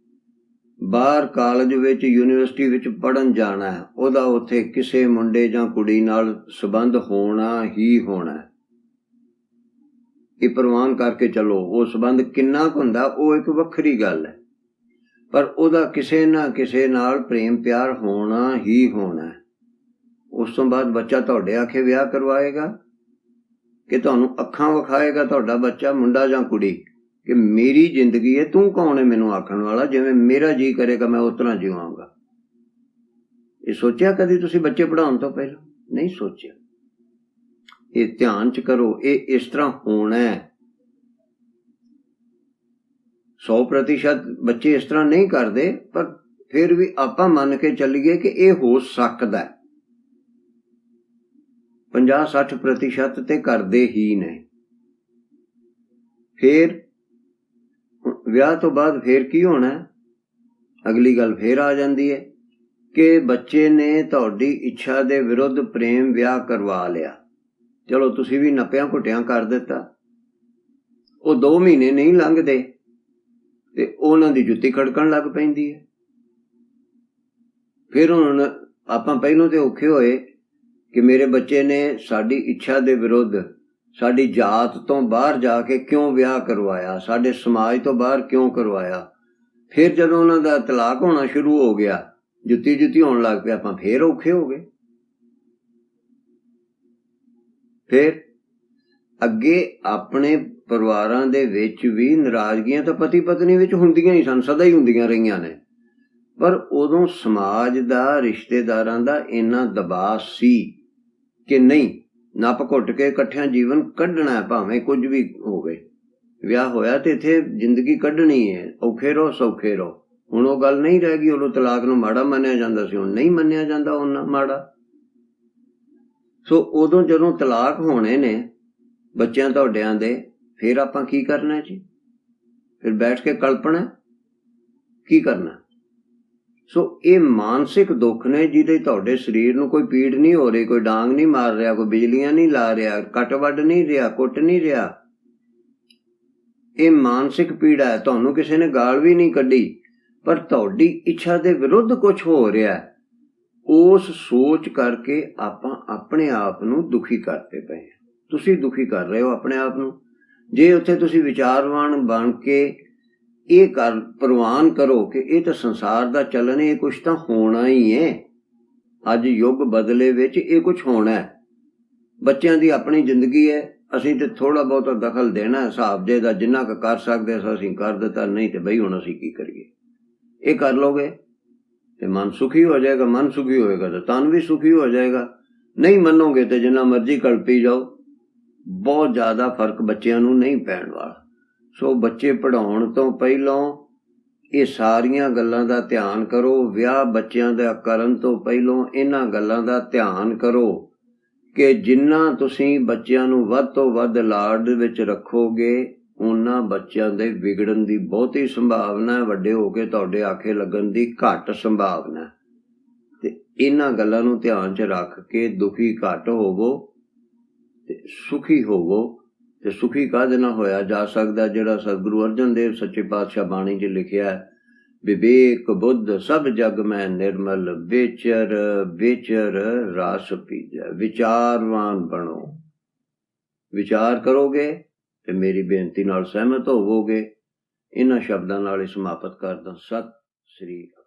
ਬਾਹਰ ਕਾਲਜ ਵਿੱਚ, ਯੂਨੀਵਰਸਿਟੀ ਵਿੱਚ ਪੜ੍ਹਨ ਜਾਣਾ, ਉਹਦਾ ਉੱਥੇ ਕਿਸੇ ਮੁੰਡੇ ਜਾਂ ਕੁੜੀ ਨਾਲ ਸੰਬੰਧ ਹੋਣਾ ਹੀ ਹੋਣਾ। ਇਹ ਪ੍ਰਵਾਨ ਕਰਕੇ ਚਲੋ। ਉਹ ਸੰਬੰਧ ਕਿੰਨਾ ਕੁ ਹੁੰਦਾ ਉਹ ਇੱਕ ਵੱਖਰੀ ਗੱਲ ਹੈ, ਪਰ ਉਹਦਾ ਕਿਸੇ ਨਾ ਕਿਸੇ ਨਾਲ ਪ੍ਰੇਮ ਪਿਆਰ ਹੋਣਾ ਹੀ ਹੋਣਾ। ਉਸ ਤੋਂ ਬਾਅਦ ਬੱਚਾ ਤੁਹਾਡੇ ਆਖੇ ਵਿਆਹ ਕਰਵਾਏਗਾ ਕਿ ਤੁਹਾਨੂੰ ਅੱਖਾਂ ਵਿਖਾਏਗਾ ਤੁਹਾਡਾ ਬੱਚਾ, ਮੁੰਡਾ ਜਾਂ ਕੁੜੀ, ਕਿ ਮੇਰੀ ਜ਼ਿੰਦਗੀ ਹੈ, ਤੂੰ ਕੌਣ ਹੈ ਮੈਨੂੰ ਆਖਣ ਵਾਲਾ, ਜਿਵੇਂ ਮੇਰਾ ਜੀ ਕਰੇਗਾ ਮੈਂ ਉਸ ਤਰ੍ਹਾਂ ਜਿਵਾਂਗਾ। ਇਹ ਸੋਚਿਆ ਕਦੀ ਤੁਸੀਂ ਬੱਚੇ ਪੜ੍ਹਾਉਣ ਤੋਂ ਪਹਿਲਾਂ? ਨਹੀਂ ਸੋਚਿਆ। ਇਹ ਧਿਆਨ ਚ ਕਰੋ, ਇਹ ਇਸ ਤਰ੍ਹਾਂ ਹੋਣਾ ਹੈ। 100% ਬੱਚੇ ਇਸ ਤਰ੍ਹਾਂ ਨਹੀਂ ਕਰਦੇ, ਪਰ ਫਿਰ ਵੀ ਆਪਾਂ ਮੰਨ ਕੇ ਚੱਲੀਏ ਕਿ ਇਹ ਹੋ ਸਕਦਾ। 50-60% ਤੇ ਕਰਦੇ ਹੀ ਨੇ। ਫਿਰ ਵਿਆਹ ਤੋਂ ਬਾਅਦ ਫਿਰ ਕੀ ਹੋਣਾ? ਅਗਲੀ ਗੱਲ ਫਿਰ ਆ ਜਾਂਦੀ ਹੈ ਕਿ ਬੱਚੇ ਨੇ ਤੁਹਾਡੀ ਇੱਛਾ ਦੇ ਵਿਰੁੱਧ ਪ੍ਰੇਮ ਵਿਆਹ ਕਰਵਾ ਲਿਆ। ਚਲੋ ਤੁਸੀਂ ਵੀ ਨੱਪਿਆਂ ਘੁੱਟਿਆਂ ਕਰ ਦਿੱਤਾ। ਉਹ 2 ਮਹੀਨੇ ਨਹੀਂ ਲੰਘਦੇ ਤੇ ਉਹਨਾਂ ਦੀ ਜੁੱਤੀ ਖੜਕਣ ਲੱਗ ਪੈਂਦੀ ਹੈ। ਫਿਰ ਹੁਣ ਆਪਾਂ ਪਹਿਲੋਂ ਤੇ ਔਖੇ ਹੋਏ ਕਿ ਮੇਰੇ ਬੱਚੇ ਨੇ ਸਾਡੀ ਇੱਛਾ ਦੇ ਵਿਰੁੱਧ ਸਾਡੀ ਜਾਤ ਤੋਂ ਬਾਹਰ ਜਾ ਕੇ ਕਿਉਂ ਵਿਆਹ ਕਰਵਾਇਆ, ਸਾਡੇ ਸਮਾਜ ਤੋਂ ਬਾਹਰ ਕਿਉਂ ਕਰਵਾਇਆ। ਫਿਰ ਜਦੋਂ ਉਹਨਾਂ ਦਾ ਤਲਾਕ ਹੋਣਾ ਸ਼ੁਰੂ ਹੋ ਗਿਆ, ਜੁੱਤੀ ਹੋਣ ਲੱਗ ਪਿਆ, ਆਪਾਂ ਫਿਰ ਔਖੇ ਹੋ ਗਏ। ਫਿਰ ਅੱਗੇ ਆਪਣੇ ਪਰਿਵਾਰਾਂ ਦੇ ਵਿੱਚ ਵੀ ਨਾਰਾਜ਼ਗੀਆਂ ਤਾਂ ਪਤੀ ਪਤਨੀ ਵਿੱਚ ਹੁੰਦੀਆਂ ਹੀ ਸਨ, ਸਦਾ ਹੀ ਹੁੰਦੀਆਂ ਰਹੀਆਂ ਨੇ, ਪਰ ਉਦੋਂ ਸਮਾਜ ਦਾ, ਰਿਸ਼ਤੇਦਾਰਾਂ ਦਾ ਇੰਨਾ ਦਬਾਅ ਸੀ ਕਿ ਨਹੀਂ, ਨੱਪ ਘੁੱਟ ਕੇ ਇਕੱਠਿਆਂ ਜੀਵਨ ਕੱਢਣਾ, ਭਾਵੇਂ ਕੁਝ ਵੀ ਹੋਵੇ। ਵਿਆਹ ਹੋਇਆ ਤੇ ਇੱਥੇ ਜ਼ਿੰਦਗੀ ਕੱਢਣੀ ਹੈ, ਔਖੇ ਰਹੋ ਸੌਖੇ ਰਹੋ। ਹੁਣ ਉਹ ਗੱਲ ਨਹੀਂ ਰਹਿ ਗਈ। ਉਦੋਂ ਤਲਾਕ ਨੂੰ ਮਾੜਾ ਮੰਨਿਆ ਜਾਂਦਾ ਸੀ, ਹੁਣ ਨਹੀਂ ਮੰਨਿਆ ਜਾਂਦਾ ਉਹਨਾਂ ਮਾੜਾ। ਸੋ ਉਦੋਂ ਜਦੋਂ ਤਲਾਕ ਹੋਣੇ ਨੇ ਬੱਚਿਆਂ ਤੁਹਾਡਿਆਂ ਦੇ, ਫਿਰ ਆਪਾਂ ਕੀ ਕਰਨਾ ਜੀ? ਫਿਰ ਬੈਠ ਕੇ ਕਲਪਣਾ ਕੀ ਕਰਨਾ? ਸੋ ਇਹ ਮਾਨਸਿਕ ਦੁੱਖ ਨੇ ਜਿਹਦੇ ਤੁਹਾਡੇ ਸਰੀਰ ਨੂੰ ਕੋਈ ਪੀੜ ਨਹੀਂ ਹੋ ਰਹੀ, ਕੋਈ ਡਾਂਗ ਨਹੀਂ ਮਾਰ ਰਿਹਾ, ਕੋਈ ਬਿਜਲੀਆਂ ਨਹੀਂ ਲਾ ਰਿਹਾ, ਕੱਟ ਵੱਢ ਨਹੀਂ ਰਿਹਾ, ਕੁੱਟ ਨਹੀਂ ਰਿਹਾ। ਇਹ ਮਾਨਸਿਕ ਪੀੜਾ ਹੈ। ਤੁਹਾਨੂੰ ਕਿਸੇ ਨੇ ਗਾਲ ਵੀ ਨਹੀਂ ਕੱਢੀ, ਪਰ ਤੁਹਾਡੀ ਇੱਛਾ ਦੇ ਵਿਰੁੱਧ ਕੁਝ ਹੋ ਰਿਹਾ। ਉਸ ਸੋਚ ਕਰਕੇ ਆਪਾਂ ਆਪਣੇ ਆਪ ਨੂੰ ਦੁਖੀ ਕਰਦੇ ਪਏ। ਤੁਸੀਂ ਦੁਖੀ ਕਰ ਰਹੇ ਹੋ ਆਪਣੇ ਆਪ ਨੂੰ। ਜੇ ਉੱਥੇ ਤੁਸੀਂ ਵਿਚਾਰਵਾਨ ਬਣ ਕੇ ਇਹ ਪ੍ਰਵਾਨ ਕਰੋ ਕਿ ਇਹ ਤਾਂ ਸੰਸਾਰ ਦਾ ਚੱਲਣ, ਇਹ ਕੁਛ ਤਾਂ ਹੋਣਾ ਹੀ ਹੈ। ਅੱਜ ਯੁੱਗ ਬਦਲੇ ਵਿੱਚ ਇਹ ਕੁਛ ਹੋਣਾ ਹੈ। ਬੱਚਿਆਂ ਦੀ ਆਪਣੀ ਜ਼ਿੰਦਗੀ ਹੈ, ਅਸੀਂ ਤੇ ਥੋੜਾ ਬਹੁਤਾ ਦਖਲ ਦੇਣਾ ਹਿਸਾਬ ਦੇ ਦਾ, ਜਿੰਨਾ ਕੁ ਕਰ ਸਕਦੇ ਅਸੀਂ ਕਰ ਦਿੱਤਾ, ਨਹੀਂ ਤੇ ਬਈ ਹੁਣ ਅਸੀਂ ਕੀ ਕਰੀਏ। ਇਹ ਕਰ ਲੋਗੇ ਤੇ ਮਨ ਸੁਖੀ ਹੋ ਜਾਏਗਾ, ਮਨ ਸੁਖੀ ਹੋਏਗਾ ਤਾਂ ਤਨ ਵੀ ਸੁਖੀ ਹੋ ਜਾਏਗਾ। ਨਹੀਂ ਮੰਨੋਗੇ ਤੇ ਜਿੰਨਾ ਮਰਜ਼ੀ ਕਲਪੀ ਜਾਓ, ਬਹੁਤ ਜ਼ਿਆਦਾ ਫਰਕ ਬੱਚਿਆਂ ਨੂੰ ਨਹੀਂ ਪੈਣ ਵਾਲਾ। ਸੋ ਬੱਚੇ ਪੜ੍ਹਾਉਣ ਤੋਂ ਪਹਿਲਾਂ ਇਹ ਸਾਰੀਆਂ ਗੱਲਾਂ ਦਾ ਧਿਆਨ ਕਰੋ। ਵਿਆਹ ਬੱਚਿਆਂ ਦਾ ਕਰਨ ਤੋਂ ਪਹਿਲਾਂ ਇਹਨਾਂ ਗੱਲਾਂ ਦਾ ਧਿਆਨ ਕਰੋ ਕਿ ਜਿੰਨਾ ਤੁਸੀਂ ਬੱਚਿਆਂ ਨੂੰ ਵੱਧ ਤੋਂ ਵੱਧ ਲਾਡ ਵਿੱਚ ਰੱਖੋਗੇ, ਉਹਨਾਂ ਬੱਚਿਆਂ ਦੇ ਵਿਗੜਨ ਦੀ ਬਹੁਤੀ ਸੰਭਾਵਨਾ ਹੈ, ਵੱਡੇ ਹੋ ਕੇ ਤੁਹਾਡੇ ਆਖੇ ਲੱਗਣ ਦੀ ਘੱਟ ਸੰਭਾਵਨਾ। ਤੇ ਇਹਨਾਂ ਗੱਲਾਂ ਨੂੰ ਧਿਆਨ 'ਚ ਰੱਖ ਕੇ ਦੁਖੀ ਘੱਟ ਹੋਵੋ ਤੇ ਸੁਖੀ ਹੋਵੋ। ਤੇ ਸੁਖੀ ਕਾਹਦੇ ਨਾਲ ਹੋਇਆ ਜਾ ਸਕਦਾ? ਜਿਹੜਾ ਸਤਿਗੁਰੂ ਅਰਜਨ ਦੇਵ ਸੱਚੇ ਪਾਤਸ਼ਾਹ ਬਾਣੀ 'ਚ ਲਿਖਿਆ, ਵਿਵੇਕ ਬੁੱਧ ਸਭ ਜਗ ਮੈਂ ਨਿਰਮਲ, ਵਿਚਰ ਵਿਚਰ ਰਸ ਪੀਜੈ। ਵਿਚਾਰਵਾਨ ਬਣੋ। ਵਿਚਾਰ ਕਰੋਗੇ ਤੇ ਮੇਰੀ ਬੇਨਤੀ ਨਾਲ ਸਹਿਮਤ ਹੋਵੋਗੇ। ਇਹਨਾਂ ਸ਼ਬਦਾਂ ਨਾਲ ਹੀ ਸਮਾਪਤ ਕਰਦਾ। ਸਤਿ ਸ੍ਰੀ ਅਕਾਲ।